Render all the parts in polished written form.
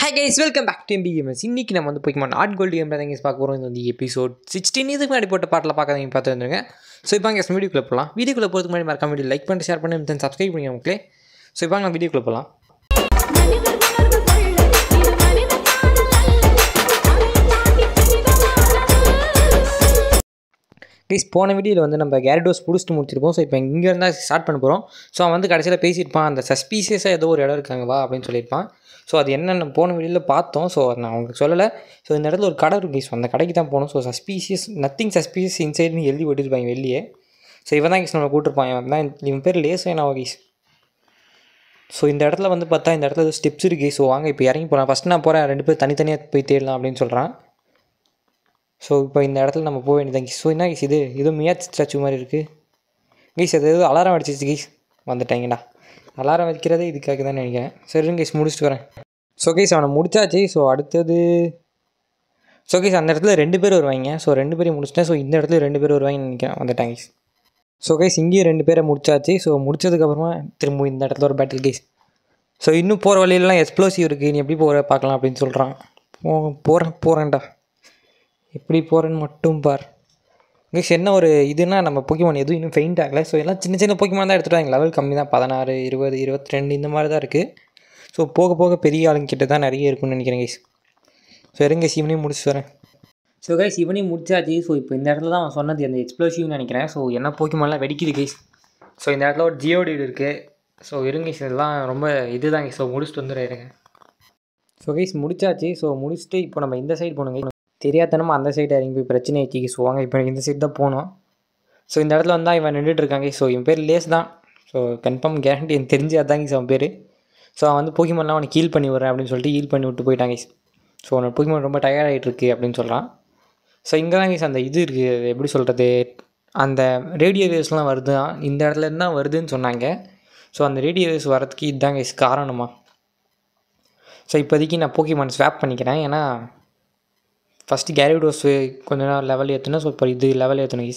Hi guys, welcome back to MBGMS. இன்னைக்கு நம்ம வந்து Pokemon Art Gold Game தான் guys பார்க்க போறோம். இது வந்து எபிசோட் 16 இதுக்கு முன்னாடி போட்ட பாட்டில் பார்க்காதீங்க பார்த்து வந்துருங்க. ஸோ இப்போ guys வீடியோக்குள்ளே போகலாம். வீடியோக்குள்ளே போகிறதுக்கு முன்னாடி மறக்காம வீடியோ லைக் பண்ணிட்டு ஷேர் பண்ணி தென் சப்ஸ்கிரைப் பண்ணி மக்களே. ஸோ இப்போ நம்ம வீடியோக்குள்ளே போகலாம். ப்ளீஸ் போன வீடியோவில் வந்து நம்ம கேரடோஸ் பிடிச்சிட்டு முடிச்சிருப்போம். ஸோ இப்போ இங்கே இருந்தால் ஸ்டார்ட் பண்ண போகிறோம். ஸோ அவன் வந்து கடைசியில் பேசியிருப்பான், அந்த சஸ்பீசியஸாக ஏதோ ஒரு இடம் இருக்காங்க வா அப்படின்னு சொல்லியிருப்பான். ஸோ அது என்னென்ன போன வீடியோவில் பார்த்தோம். ஸோ நான் அவங்களுக்கு சொல்லலை. ஸோ இந்த இடத்துல ஒரு கடை இருக்கு. ஸோ அந்த கடைக்கு தான் போகணும். ஸோ சஸ்பீசியஸ் நத்திங் சஸ்பீசியஸ் இன்சைட்னு எழுதி விட்டுருப்பாங்க வெளியே. ஸோ இவன் தான் கிஸ் நம்ம கூட்டிருப்பான். இவன் பேர் லேசேனா கிஸ். ஸோ இந்த இடத்துல வந்து பார்த்தா இந்த இடத்துல ஸ்டெப்ஸ் இருக்குது. ஸோ வாங்க இப்போ இறங்கி போகலாம். ஃபஸ்ட்டு நான் போகிறேன், 2 பேர் தனித்தனியாக போய் தேடலாம் அப்படின்னு சொல்கிறான். ஸோ இப்போ இந்த இடத்துல நம்ம போக வேண்டியதான் கீஸ். ஸோ என்ன கீஸ் இது ஏதோ மியாத் ஸ்டாச்சு மாதிரி இருக்குது கீஸ். அது ஏதோ அலாரம் அடிச்சிச்சு கீஸ். வந்துட்டாங்கடா, அலாரம் வைக்கிறதே இதுக்காக தான் நினைக்கிறேன். சரிங்க கீஸ், முடிச்சுட்டு வரேன். ஸோ கீஸ் அவனை முடிச்சாச்சு. ஸோ அடுத்தது ஸோ கீஸ் அந்த இடத்துல 2 பேர் வருவாங்க. ஸோ 2 பேரையும் முடிச்சிட்டேன். ஸோ இந்த இடத்துல 2 பேர் வருவாங்கன்னு நினைக்கிறேன். வந்துட்டாங்க கீஸ். ஸோ கைஸ் இங்கேயும் 2 பேரை முடிச்சாச்சு. ஸோ முடிச்சதுக்கப்புறமா திரும்ப இந்த இடத்துல ஒரு பேட்டில் கேஸ். ஸோ இன்னும் போகிற வழியிலலாம் எக்ஸ்ப்ளோசிவ் இருக்குது, நீ எப்படி போகிற பார்க்கலாம் அப்படின்னு சொல்கிறான். போகிறேன்டா, எப்படி போகிறேன்னு மட்டும் பார். கைஸ் என்ன ஒரு இதுனா நம்ம Pokemon எதுவும் இன்னும் ஃபெயிண்ட் ஆகலை. ஸோ எல்லாம் சின்ன சின்ன Pokemon தான் எடுத்துகிட்டு லெவல் கம்மி தான், 16, 20, 22 இந்த மாதிரி தான் இருக்குது. ஸோ போக போக பெரிய ஆளுங்கிட்ட தான் நிறைய இருக்குன்னு நினைக்கிறேன் கைஸ். ஸோ இருங்க இவனையும் முடிச்சு வரேன். ஸோ கைஸ் இவனையும் முடிச்சாச்சு. ஸோ இப்போ இந்த இடத்துல தான் அவன் சொன்னது அந்த எக்ஸ்ப்ளோசிவ்னு நினைக்கிறேன். ஸோ என்ன Pokemonலாம் வெடிக்குது கைஸ். ஸோ இந்த இடத்துல ஒரு ஜியோடிட் இருக்குது. ஸோ இருங்க இதெல்லாம் ரொம்ப இதுதான். ஸோ முடிச்சுட்டு வந்துடுறேங்க. ஸோ கைஸ் முடிச்சாச்சு. ஸோ முடிச்சுட்டு இப்போ நம்ம இந்த சைடு போகணுங்க. தெரியாதனமா அந்த சைடு இறங்கி போய் பிரச்சனை ஆக்கி. ஸோ வாங்க இப்போ இந்த சைடு தான் போகணும். ஸோ இந்த இடத்துல வந்தால் இவன் நின்றுட்டுருக்காங்க. ஸோ இவன் பேர் லேஸ் தான். ஸோ கன்ஃபார்ம் கேரண்டி எனக்கு தெரிஞ்சு அதாங்க அவன் பேர். ஸோ அவன் வந்து Pokemonலாம் அவனை ஹீல் பண்ணி விட்றேன் அப்படின்னு சொல்லிட்டு ஹீல் பண்ணி விட்டு போயிட்டாங்க. ஸோ அவனோட Pokemon ரொம்ப டயர்ட் ஆகிட்டு இருக்கு அப்படின்னு சொல்கிறான். ஸோ இங்கே தான் அந்த இது இருக்குது, எப்படி சொல்கிறது, அந்த ரேடியோ வேவ்ஸ்லாம் வருது தான், இந்த இடத்துலேருந்து தான் வருதுன்னு சொன்னாங்க. ஸோ அந்த ரேடியோ வேவ்ஸ் வரதுக்கு இதுதாங்க காரணமா. ஸோ இப்போதைக்கு நான் Pokemon ஸ்வாப் பண்ணிக்கிறேன். ஏன்னா ஃபஸ்ட்டு கேரிடோஸ் கொஞ்ச நேரம் லெவல் ஏற்றணும். ஸோ இப்போ இது லெவல் ஏற்றணும்.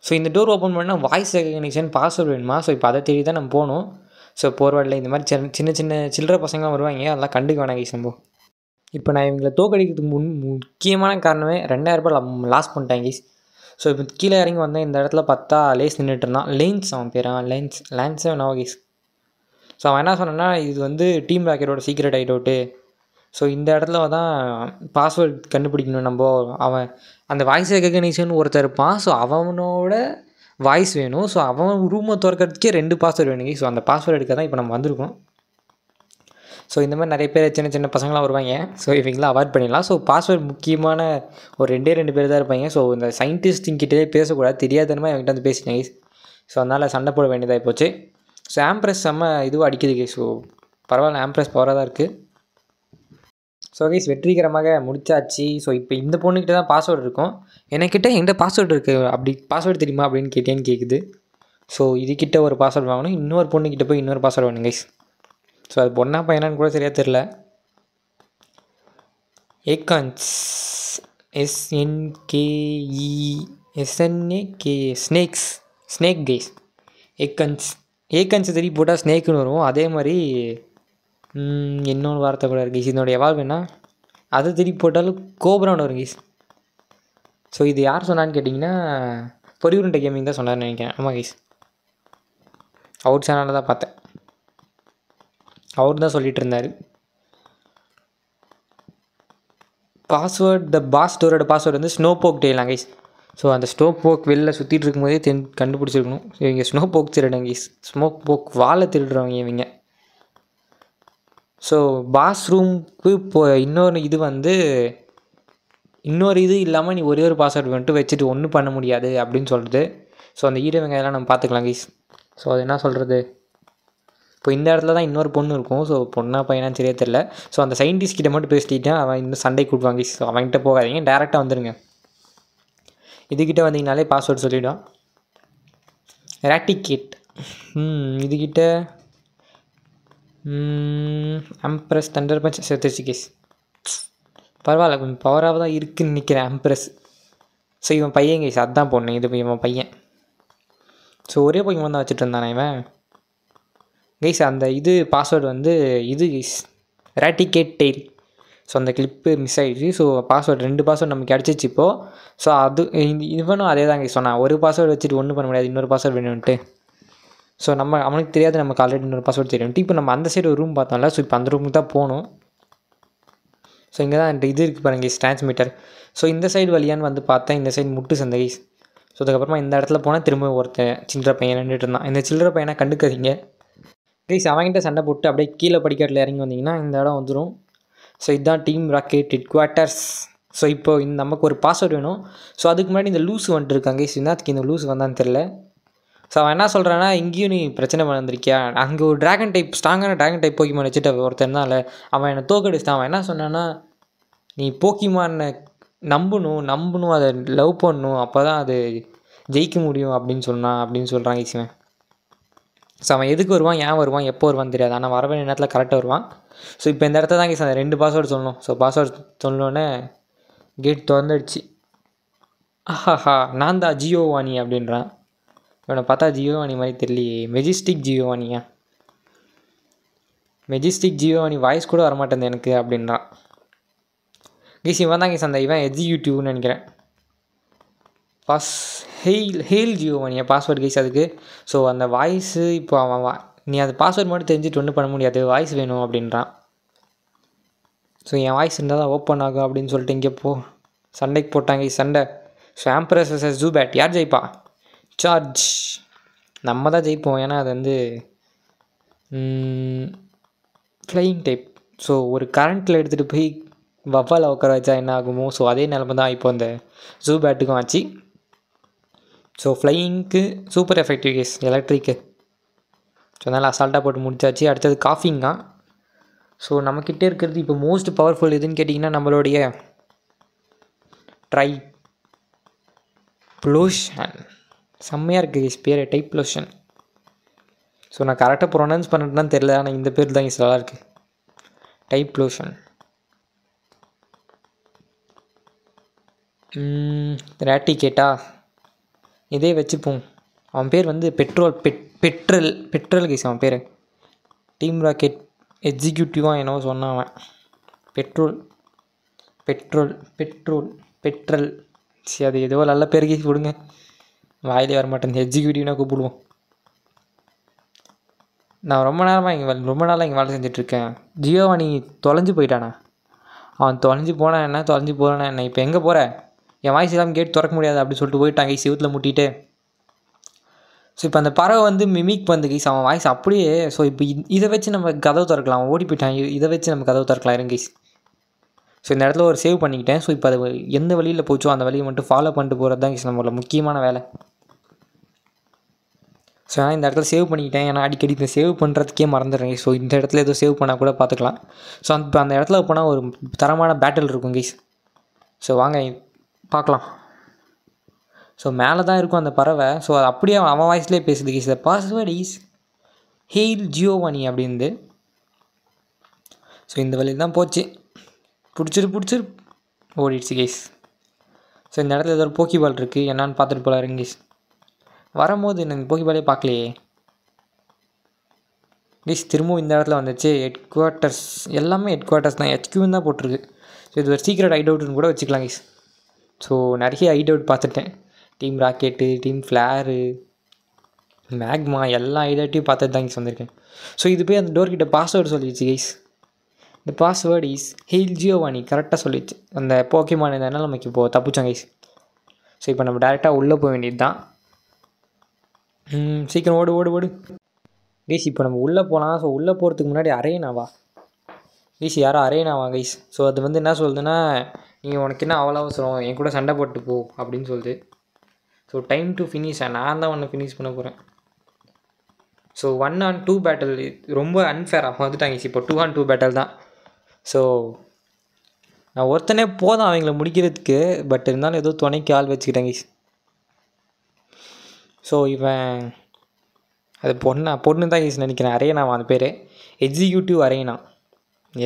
ஸோ இந்த டோர் ஓப்பன் பண்ணால் வாய்ஸ் ரெகக்னிஷன் பாஸ்வேர்டு வேணுமா. ஸோ இப்போ அதை தேடி தான் நம்ம போகணும். ஸோ போர்வாடில் இந்த மாதிரி சின்ன சின்ன சில்லற பசங்களாம் வருவாங்க, அதெல்லாம் கண்டுக்க வேணாம் கைஸ். நம்ம இப்போ நான் இவங்களை தோக்கடிக்கிறதுக்கு முக்கியமான காரணமே 2000 ரூபாய் லாஸ் பண்ணிட்டேன் கைஸ். ஸோ இப்போ கீழே இறங்கி வந்தேன். இந்த இடத்துல பார்த்தா லேஸ் நின்றுட்டு இருந்தான். லேன்ஸ் அவன் பேரான், லேன்ஸே வேணா கைஸ். ஸோ அவன் என்ன சொன்னான்னா இது வந்து டீம் ராக்கெட்டோட சீக்ரெட் ஐடோட்டு. ஸோ இந்த இடத்துல தான் பாஸ்வேர்டு கண்டுபிடிக்கணும் நம்ம. அவன் அந்த வாய்ஸ் ரெகக்னிஷன் ஒருத்தர் இருப்பான். ஸோ அவனோட வாய்ஸ் வேணும். ஸோ அவன் ரூமை திறக்கிறதுக்கே 2 பாஸ்வேர்டு வேணுங்க. ஸோ அந்த பாஸ்வேர்டு எடுக்க தான் இப்போ நம்ம வந்திருக்கோம். ஸோ இந்த மாதிரி நிறைய பேர் சின்ன சின்ன பசங்களாம் வருவாங்க. ஸோ இவங்களாம் அவாய்ட் பண்ணிடலாம். ஸோ பாஸ்வேர்டு முக்கியமான ஒரு 2 பேர் தான் இருப்பாங்க. ஸோ இந்த சயின்டிஸ்ட்டுங்கிட்டே பேசக்கூடாது, தெரியாதனமாக என்கிட்ட வந்து பேசிட்டாங்க. ஸோ அதனால் சண்டை போட வேண்டியதாக போச்சு. ஸோ ஆம்ப்ரஸ் செம்ம இதுவும் அடிக்குது. ஸோ பரவாயில்ல, ஆம்ப்ரஸ் பவராக தான் இருக்குது. ஸோ கைஸ் வெற்றிகரமாக முடிச்சாச்சு. ஸோ இப்போ இந்த பொண்ணுக்கிட்ட தான் பாஸ்வேர்டு இருக்கும். என்கிட்ட எந்த பாஸ்வேர்டு இருக்குது, அப்படி பாஸ்வேர்டு தெரியுமா அப்படின்னு கேட்டேன்னு கேட்குது. ஸோ இதுக்கிட்ட ஒரு பாஸ்வேர்டு வாங்கணும், இன்னொரு பொண்ணுக்கிட்ட போய் இன்னொரு பாஸ்வேர்டு வேணும் கைஸ். ஸோ அது பொண்ணா பையனான்னு கூட சரியாக தெரில. ஏகான்ஸ் ஸ்னேக் கைஸ். ஏகன்ஸ் திருப்பி போட்டால் ஸ்னேக்குன்னு வரும். அதே மாதிரி இன்னொரு வார்த்தை கூட இருக்குது இதனோட எவால்வ்னா, அது திருப்பி போட்டாலும் கோப்ரான்னு வரும் கீஸ். ஸோ இது யார் சொன்னான்னு கேட்டிங்கன்னா பொரிவுருண்டை கேமிங் தான் சொன்னார்னு நினைக்கிறேன். ஆமாம் கீஸ், அவுட் சேனலில் தான் பார்த்தேன், அவர் தான் சொல்லிகிட்டு இருந்தார். பாஸ்வேர்டு பாஸ் டோரோட பாஸ்வேர்டு வந்து ஸ்னோ போக் டெய்லாம் கைஸ். ஸோ அந்த ஸ்னோ போக் வெளில சுற்றிட்டு இருக்கும்போதே கண்டுபிடிச்சிருக்கணும். ஸோ இவங்க ஸ்னோ போக் திருடுங்க கைஸ். ஸ்மோக் போக் வாழை திருடுறவங்க இவங்க. ஸோ பாஸ் ரூமுக்கு இன்னொரு இது வந்து இன்னொரு இது இல்லாமல் நீ ஒரே ஒரு பாஸ்வேர்டு வந்துட்டு வச்சுட்டு ஒன்றும் பண்ண முடியாது அப்படின்னு சொல்கிறது. ஸோ அந்த ஈரவங்கையெல்லாம் நம்ம பார்த்துக்கலாம் கைஸ். ஸோ அது என்ன சொல்கிறது, இப்போ இந்த இடத்துல தான் இன்னொரு பொண்ணு இருக்கும். ஸோ பொண்ணா பையனான்னு சரியாக தெரில. ஸோ அந்த சயின்டிஸ்ட் கிட்ட மட்டும் பேசிட்டேன், அவன் இன்னும் சண்டை கூட்டுவாங்க. ஸோ அவன்கிட்ட போகாதீங்க, டேரெக்டாக வந்துடுங்க. இதுக்கிட்ட வந்தீங்கனாலே பாஸ்வேர்டு சொல்லிவிடும். ராட்டிகேட் இதுக்கிட்ட ஆம்ப்ரஸ் தண்டர் பஞ்ச் செத்துருச்சு கேஸ். பரவாயில்ல, கொஞ்சம் பவராக தான் இருக்குதுன்னு நினைக்கிறேன் ஆம்ப்ரஸ். ஸோ இவன் பையன் கேஸ், அதுதான் பொண்ணு, இது இவன் பையன். ஸோ ஒரே Pokemon தான் வச்சுட்டு இருந்தானே இவன் கைஸ். அந்த இது பாஸ்வேர்டு வந்து இது கைஸ், ராட்டிகேட் டெய்ல். ஸோ அந்த கிளிப்பு மிஸ் ஆகிடுச்சு. ஸோ பாஸ்வேர்டு 2 பாஸ்வேர்டு நமக்கு கிடச்சிச்சு இப்போது. ஸோ அது இவனும் அதே தான் சொன்னான், ஒரு பாஸ்வேர்டு வச்சுட்டு ஒன்றும் பண்ண முடியாது, இன்னொரு பாஸ்வேர்டு வேணும்ன்ட்டு. ஸோ அவனுக்கு தெரியாது, நமக்கு ஆல்ரெடி இன்னொரு பாஸ்வேர்டு தெரியும். இப்போ நம்ம அந்த சைடு ஒரு ரூம் பார்த்தோம்ல, ஸோ இப்போ அந்த ரூமுக்கு தான் போகணும். ஸோ இங்கே தான் இது இருக்குது பாருங்க, டிரான்ஸ்மிட்டர். ஸோ இந்த சைடு வழியான்னு வந்து பார்த்தேன், இந்த சைடு முட்டு சந்தை கைஸ். ஸோ அதுக்கப்புறமா இந்த இடத்துல போனால் திரும்ப ஒருத்தன் சில்லற பையன் நின்றுட்டு இருந்தான். இந்த சில்லற பையனை கண்டுக்காதீங்க கைஸ். அவன்கிட்ட சண்டை போட்டு அப்படியே கீழே படிக்கட்டில் இறங்கி வந்தீங்கன்னா இந்த இடம் வந்துடும். ஸோ இதுதான் team rocket head quarters. So இப்போ நமக்கு ஒரு பாஸ்வேர்டு வேணும். ஸோ அதுக்கு முன்னாடி இந்த லூஸ் வந்துட்டு இருக்காங்க கைஸ். என்னத்துக்கு இந்த லூஸ் வந்தான்னு தெரில. ஸோ அவன் என்ன சொல்கிறான்னா, இங்கேயும் நீ பிரச்சனை பண்ணிருக்கியா, அங்கே ஒரு ட்ராகன் டைப் ஸ்ட்ராங்கான ட்ராகன் டைப் போக்கிமான் வச்சுட்டு ஒருத்தன் தான் இல்லை, அவன் என்னை தோக்கடிச்சிட்டான். அவன் என்ன சொன்னான்னா, நீ போக்கிமானை நம்பணும் அதை லவ் பண்ணணும், அப்போ தான் அது ஜெயிக்க முடியும் அப்படின்னு சொல்கிறான் ஈஸ்வன். ஸோ அவன் எதுக்கு வருவான், ஏன் வருவான், எப்போ வருவான்னு தெரியாது, ஆனால் வர வேண்டிய நேரத்தில் கரெக்டாக வருவான். ஸோ இப்போ இந்த இடத்த தான் அந்த 2 பாஸ்வேர்டு சொல்லணும். ஸோ பாஸ்வேர்டு சொன்னோடனே கேட் திறந்துடுச்சு. ஆஹாஹா, நான் தான் ஜியோவானி அப்படின்றான். இவனை பார்த்தா ஜியோவானி மாதிரி தெரியலையே, மெஜிஸ்டிக் ஜியோவானி வாய்ஸ் கூட வரமாட்டேன் எனக்கு அப்படின்றான். கீஸ் இவன் தான் அந்த இவன் எக்ஸிக்யூட்டிவ்னு நினைக்கிறேன். ஹெயில் ஜியோவானியா பாஸ்வேர்டு கைஸ் அதுக்கு. ஸோ அந்த வாய்ஸு இப்போ அவன் நீ அது பாஸ்வேர்டு மட்டும் தெரிஞ்சுட்டு ஒன்றும் பண்ண முடியாது, வாய்ஸ் வேணும் அப்படின்றான். ஸோ என் வாய்ஸ் இருந்தால் தான் ஓப்பன் ஆகும் அப்படின்னு சொல்லிட்டு இங்கே சண்டைக்கு போட்டாங்க. சண்டை ஷாம்பரஸ் வர்சஸ் ஜூபேட், யார் ஜெயிப்பா? சார்ஜ் நம்ம தான் ஜெயிப்போம், ஏன்னா அது வந்து ஃப்ளையிங் டைப். ஸோ ஒரு கரண்ட்டில் எடுத்துகிட்டு போய் வவ்வால் உட்கார வச்சா என்ன ஆகுமோ, ஸோ அதே நிலமை தான் இப்போ அந்த ஜூபேட்டுக்கும் ஆச்சு. ஸோ ஃப்ளையிங்க்கு சூப்பர் எஃபெக்டிவ் கேஸ் எலக்ட்ரிக்கு. ஸோ அதனால் அசால்ட்டாக போட்டு முடிச்சாச்சு. அடுத்தது காஃபிங்கா. ஸோ நம்மக்கிட்டே இருக்கிறது இப்போ மோஸ்ட் பவர்ஃபுல் எதுன்னு கேட்டிங்கன்னா நம்மளுடைய டைப்ளோஷன். செம்மையாக இருக்குது கேஸ் பேர், டைப்ளோஷன். ஸோ நான் கரெக்டாக ப்ரொனவுன்ஸ் பண்ணிட்டுதான் தெரில, ஆனால் இந்த பேர் தான் கேஸ் நல்லா இருக்குது, டைப்ளோஷன். ரேட்டிகேட்டா இதே வச்சுப்போம். அவன் பேர் வந்து பெட்ரல் கேஸ் அவன் பேர். டீம் ராக்கெட் எக்ஸிக்யூட்டிவாக என்னவோ சொன்னான் அவன். பெட்ரோல் சரி, அது ஏதோ நல்ல பேர் கேஸ் விடுங்க, வாயிலே வர மாட்டேன். எக்ஸிக்யூட்டிவ்னா கூப்பிடுவோம். நான் ரொம்ப நாளாக இங்கே வேலை செஞ்சிட்ருக்கேன். ஜியோவானி தொலைஞ்சு போயிட்டானா? அவன் தொலைஞ்சு போனான் என்ன, தொலைஞ்சு போகிறானா என்ன? இப்போ எங்கே போகிற? என் வாய்ஸ் இல்லாமல் கேட் திறக்க முடியாது அப்படின்னு சொல்லிட்டு போயிட்டாங்க செவுத்தில் முட்டிட்டு. ஸோ இப்போ அந்த பறவை வந்து மிமிக் வந்து கைஸ் அவன் வாய்ஸ் அப்படியே. ஸோ இப்போ இதை வச்சு நம்ம கதவு திறக்கலாம், அவன் ஓடி போயிட்டான், இதை வச்சு நம்ம கதவு திறக்கலாம் இருங்க கைஸ். ஸோ இந்த இடத்துல ஒரு சேவ் பண்ணிக்கிட்டேன். ஸோ இப்போ அது எந்த வழியில் போச்சோ அந்த வழியை மட்டும் ஃபாலோ பண்ணிட்டு போகிறது தான் கைஸ் நம்மளோட முக்கியமான வேலை. ஸோ நான் இந்த இடத்துல சேவ் பண்ணிக்கிட்டேன், ஏன்னா அடிக்கடி இந்த சேவ் பண்ணுறதுக்கே மறந்துடுறேன். ஸோ இந்த இடத்துல ஏதோ சேவ் பண்ணால் கூட பார்த்துக்கலாம். ஸோ இப்போ அந்த இடத்துல போனால் ஒரு தரமான பேட்டில் இருக்கும் கைஸ். ஸோ வாங்க பார்க்கலாம். ஸோ மேலே தான் இருக்கும் அந்த பறவை. ஸோ அது அப்படியே அவன் வாய்ஸ்லேயே பேசுது guys. The password is hail Giovanni அப்படின்னு. ஸோ இந்த வழியில் தான் போச்சு, பிடிச்சிரு ஓடிடுச்சு கைஸ். ஸோ இந்த இடத்துல ஏதோ ஒரு போக்கிபால் இருக்குது, என்னான்னு பார்த்துட்டு போகலாம் கைஸ். வரும்போது எனக்கு போக்கிபாலே பார்க்கலையே கைஸ். திரும்பவும் இந்த இடத்துல வந்துச்சு ஹெட் குவார்ட்டர்ஸ். எல்லாமே ஹெட் குவார்ட்டர்ஸ் தான், ஹெச்கியூன்னு தான் போட்டிருக்கு. ஸோ இது ஒரு சீக்ரெட் ஹைடவுட்னு கூட வச்சுக்கலாம் கைஸ். ஸோ நிறைய ஹைடவுட் பார்த்துட்டேன், team rocket, team flare, magma, எல்லா ஹைடவுட்டையும் பார்த்துட்டு தான் கைஸ் வந்திருக்கேன். ஸோ இது போய் அந்த டோர்கிட்ட பாஸ்வேர்டு சொல்லிடுச்சு கைஸ். இந்த பாஸ்வேர்டு இஸ் ஹெயில் ஜியோவானி கரெக்டாக சொல்லிடுச்சு. அந்த போக்கிமான் இருந்ததுனால நமக்கு இப்போது தப்பிச்சோம் கைஸ். ஸோ இப்போ நம்ம டேரெக்டாக உள்ளே போக வேண்டியது தான். சீக்கிரம் ஓடு கைஸ். இப்போ நம்ம உள்ளே போகலாம். ஸோ உள்ளே போகிறதுக்கு முன்னாடி அரேனாவா கைஸ், யாரோ அரேனாவா கைஸ். ஸோ அது வந்து என்ன சொல்லுதுன்னா, நீங்கள் உனக்கு என்ன அவ்வளோ அவசரம், என் கூட சண்டை போட்டு போ அப்படின்னு சொல்லுது. ஸோ டைம் டு ஃபினிஷ், நான் தான் ஒன்று ஃபினிஷ் பண்ண போகிறேன். ஸோ 1-on-2 பேட்டில் ரொம்ப அன்ஃபேராக வந்துட்டாங்க. இப்போ 2-on-2 பேட்டில் தான். ஸோ நான் ஒருத்தனே போதும் அவங்கள முடிக்கிறதுக்கு, பட் இருந்தாலும் ஏதோ துணைக்கு ஆள் வச்சுக்கிட்டேன் கைஸ். ஸோ இவன் அது பொண்ணு தான் கைஸ் நினைக்கிறேன், அரேனாவா அந்த பேர், எக்ஸிக்யூட்டிவ் அரேனா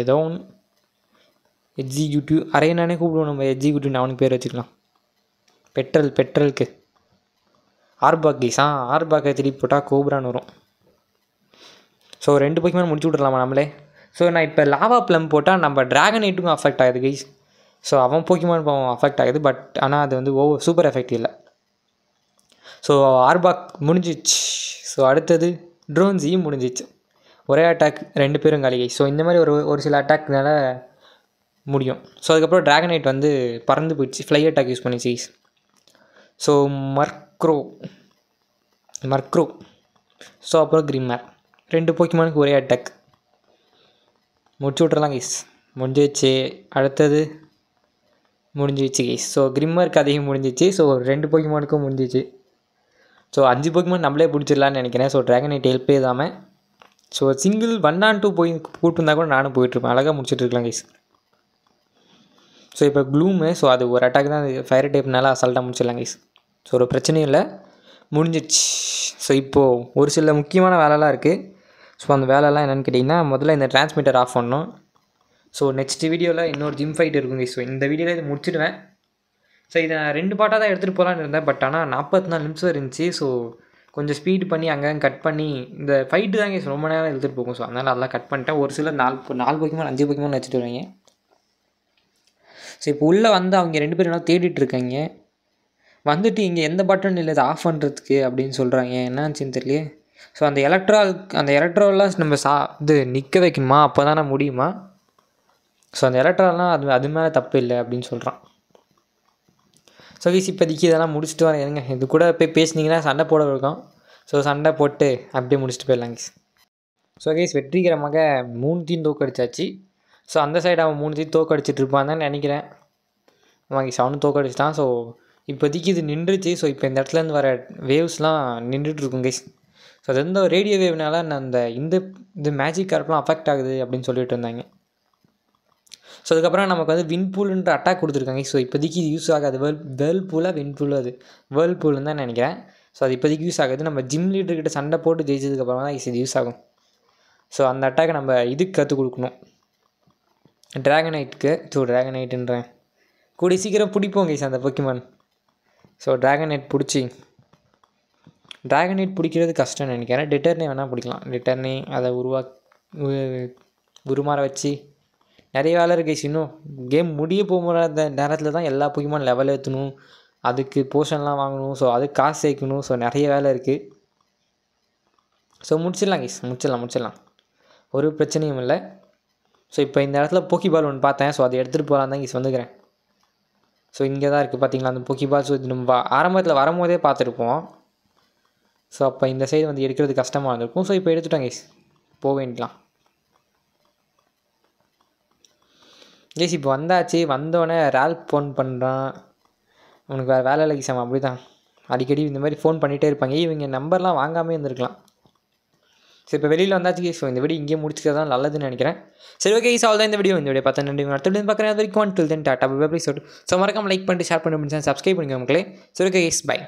ஏதோ ஒன்று. எக்ஸிக்யூட்டிவ் அரேனானே கூப்பிடுவோம் நம்ம, எக்ஸிக்யூட்டிவ் அவனுக்கு பேர் வச்சுக்கலாம். பெட்ரலுக்கு ஆர்பாக் கைஸ். ஆர்பாக்கை திருப்பி போட்டால் கோப்ரான்னு வரும். ஸோ 2 போக்கிமான் முடிச்சு விட்றலாமா நம்மளே? ஸோ நான் இப்போ லாவா ப்ளம் போட்டால் நம்ம ட்ராகனைட்டுக்கும் அஃபெக்ட் ஆகுது கைஸ். ஸோ அவன் போக்கிமான் அஃபெக்ட் ஆகுது, பட் ஆனால் அது வந்து சூப்பர் எஃபெக்ட் இல்லை. ஸோ ஆர்பாக் முடிஞ்சிச்சு. ஸோ அடுத்தது ட்ரோன்ஸியும் முடிஞ்சிச்சு. ஒரே அட்டாக் 2 பேரும் காலி கைஸ். ஸோ இந்த மாதிரி ஒரு சில அட்டாக்னால முடியும். ஸோ அதுக்கப்புறம் ட்ராகனைட் வந்து பறந்து போயிடுச்சு, ஃப்ளை அட்டாக் யூஸ் பண்ணிச்சு கைஸ். ஸோ மர்க்ரோ ஸோ அப்புறம் கிரிம்மர் 2 போக்கிமானுக்கு ஒரே அட்டாக் முடிச்சு விட்றலாம் கைஸ். முடிஞ்சிச்சு. அடுத்தது முடிஞ்சிச்சு கைஸ். ஸோ கிரிம்மருக்கு அதிகம் முடிஞ்சிச்சு. ஸோ 2 போக்கிமானுக்கும் முடிஞ்சிச்சு. ஸோ 5 போக்கிமான் நம்மளே பிடிச்சிடலான்னு நினைக்கிறேன். ஸோ ட்ராகனைட் ஹெல்ப்பே இல்லாமல் ஸோ சிங்கிள் 1 on 2 போய் கூப்பிட்டுருந்தா கூட நானும் போயிட்டுருப்பேன். அழகாக முடிச்சுட்டு இருக்கலாம் கைஸ். ஸோ இப்போ க்ளூமு, ஸோ அது ஒரு அட்டாக் தான், அது ஃபயர் டைப்னால அசால்ட்டாக முடிச்சிடலாம் கைஸ். ஸோ ஒரு பிரச்சனையும் இல்லை, முடிஞ்சிடுச்சு. ஸோ இப்போது ஒரு சில முக்கியமான வேலைலாம் இருக்குது. ஸோ அந்த வேலைலாம் என்னென்னு கேட்டிங்கன்னா, முதல்ல இந்த டிரான்ஸ்மிட்டர் ஆஃப் பண்ணணும். ஸோ நெக்ஸ்ட் வீடியோவில் இன்னொரு ஜிம் ஃபைட் இருக்குங்க. ஸோ இந்த வீடியோவில் இது முடிச்சிடுவேன். ஸோ இதை நான் 2 பார்ட்டாக தான் எடுத்துகிட்டு போகலான்னு இருந்தேன், பட் ஆனால் 44 நிமிஷம் இருந்துச்சு. ஸோ கொஞ்சம் ஸ்பீட் பண்ணி அங்கே கட் பண்ணி இந்த ஃபைட்டு தாங்க ரொம்ப நேரம் எடுத்துகிட்டு போகும். ஸோ அதனால் அதெல்லாம் கட் பண்ணிட்டேன். ஒரு சில 4 போக்கிமான் 5 போக்கிமான் வச்சுட்டு வருவாங்க. ஸோ இப்போ உள்ளே வந்து அவங்க 2 பேரும் என்ன தேடிட்டு இருக்காங்க. வந்துட்டு இங்கே எந்த பட்டன் இல்லை இதை ஆஃப் பண்ணுறதுக்கு அப்படின்னு சொல்கிறாங்க. என்னாச்சுன்னு தெரியல. ஸோ அந்த எலக்ட்ராலாம் நம்ம இது நிற்க வைக்கணுமா, அப்போ தானே முடியுமா? ஸோ அந்த எலக்ட்ராலாம் அது மேலே தப்பு இல்லை அப்படின்னு சொல்கிறான். ஸோ கைஸ் இப்போதைக்கு இதெல்லாம் முடிச்சுட்டு வரேன். எதுங்க இது கூட போய் பேசுனீங்கன்னா சண்டை போட இருக்கும். ஸோ சண்டை போட்டு அப்படியே முடிச்சுட்டு போயிடலாம் கைஸ். ஸோ கைஸ் வெற்றிகரமாக 3 தோக்கடிச்சாச்சு. ஸோ அந்த சைடு அவன் 3 தோக்கடிச்சிட்டு இருப்பான்னு தான் நினைக்கிறேன். அவன் கைஸ் அவனும் தோக்கடிச்சிட்டான். ஸோ இப்போதைக்கு இது நின்றுச்சு. ஸோ இப்போ இந்த இடத்துலேருந்து வர வேவ்ஸ்லாம் நின்றுட்டுருக்கும் கைஸ். ஸோ அது வந்து ரேடியோ வேவ்னால இந்த மேஜிக் கார்ட்லாம் அஃபெக்ட் ஆகுது அப்படின்னு சொல்லிட்டு இருந்தாங்க. ஸோ அதுக்கப்புறம் நமக்கு வந்து வின்பூல்ன்ற அட்டாக் கொடுத்துருக்காங்க. ஸோ இப்போதைக்கு இது யூஸ் ஆகாது. வேர்ல்பூலாக வின்பூல் அது வேர்ல்பூல்னு தான் நினைக்கிறேன். ஸோ அது இப்போதைக்கு யூஸ் ஆகுது. நம்ம ஜிம் லீடர்கிட்ட சண்டை போட்டு ஜெயிச்சதுக்கப்புறமா தான் இது யூஸ் ஆகும். ஸோ அந்த அட்டாக்கை நம்ம இதுக்கு கற்றுக் கொடுக்கணும், ட்ராகனைட்டுக்கு. ஸோ ட்ராகனைட்டுன்றேன் கூடிய சீக்கிரம் பிடிப்போம் கைஸ் அந்த போக்கிமான். ஸோ ட்ராகனைட் பிடிக்கிறது கஷ்டம்னு நினைக்கிறேன். டிட்டர்னே வேணால் பிடிக்கலாம். டிட்டர்னே அதை உருமாற வச்சு நிறைய வேலை இருக்குது. இன்னும் கேம் முடிய போகிற நேரத்தில் தான் எல்லா போக்கிமான் லெவல் ஏற்றணும், அதுக்கு போர்ஷன்லாம் வாங்கணும், ஸோ அதுக்கு காசு சேர்க்கணும். ஸோ நிறைய வேலை இருக்குது. ஸோ முடிச்சிடலாம் கைஸ், முடிச்சிடலாம், ஒரு பிரச்சனையும் இல்லை. ஸோ இப்போ இந்த இடத்துல போக்கிபால் ஒன்று பார்த்தேன். ஸோ அதை எடுத்துகிட்டு போகலாம் தான் கைஸ் வந்துக்கிறேன். ஸோ இங்கே தான் இருக்குது பார்த்தீங்களா அந்த போக்கிபால். ஸோ இது நம்ம ஆரம்பத்தில் வரும்போதே பார்த்துருப்போம். ஸோ அப்போ இந்த சைடு வந்து எடுக்கிறது கஷ்டமாக இருந்திருக்கும். ஸோ இப்போ எடுத்துட்டோம் கைஸ், போக வேண்டியலாம் கைஸ். இப்போ வந்தாச்சு. வந்தோடனே ரால்க் ஃபோன் பண்ணுறான். உனக்கு வேறு வேலை இல்லை கைஸ். அவன் அப்படி தான் அடிக்கடி இந்த மாதிரி ஃபோன் பண்ணிகிட்டே இருப்பாங்க. இவங்க நம்பர்லாம் வாங்காமே இருந்திருக்கலாம். ஸோ இப்போ வெளியில் வந்தாச்சு கைஸ். ஸோ இந்த வீடியோ இங்கேயே முடிச்சுக்கிறது தான் நல்லதுன்னு நினைக்கிறேன். சரி ஓகே கைஸ், அவ்வளோ தான் இந்த வீடியோ பார்த்தா நன்றி. அடுத்த பார்க்குறேன். அது வரைக்கும் டாட்டா பை. ஸோ மறக்காம லைக் பண்ணிட்டு ஷேர் பண்ணி சப்ஸ்கிரைப் பண்ணிக்கோங்க மக்களே. சரி ஓகே கைஸ், பை.